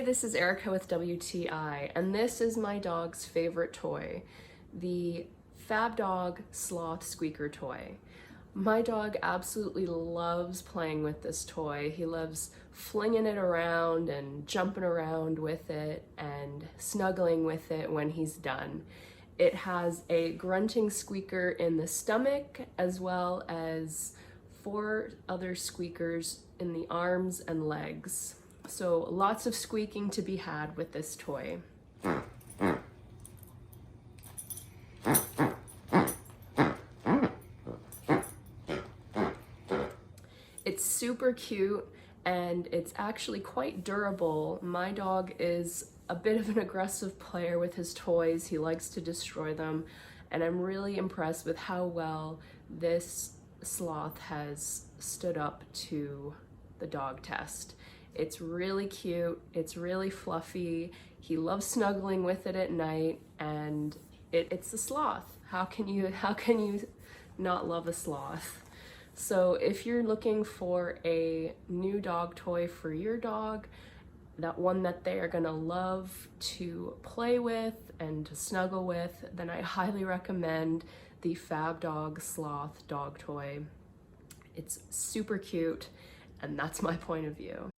this is Erica with WTI, and this is my dog's favorite toy, the Fabdog Sloth squeaker toy. My dog absolutely loves playing with this toy. He loves flinging it around and jumping around with it and snuggling with it when he's done. It has a grunting squeaker in the stomach, as well as 4 other squeakers in the arms and legs. So lots of squeaking to be had with this toy. It's super cute and it's actually quite durable. My dog is a bit of an aggressive player with his toys. He likes to destroy them, and I'm really impressed with how well this sloth has stood up to the dog test. It's really cute, it's really fluffy, he loves snuggling with it at night, and it's a sloth. How can you not love a sloth? So if you're looking for a new dog toy for your dog, that one that they are gonna love to play with and to snuggle with, then I highly recommend the Fabdog Sloth dog toy. It's super cute, and that's my point of view.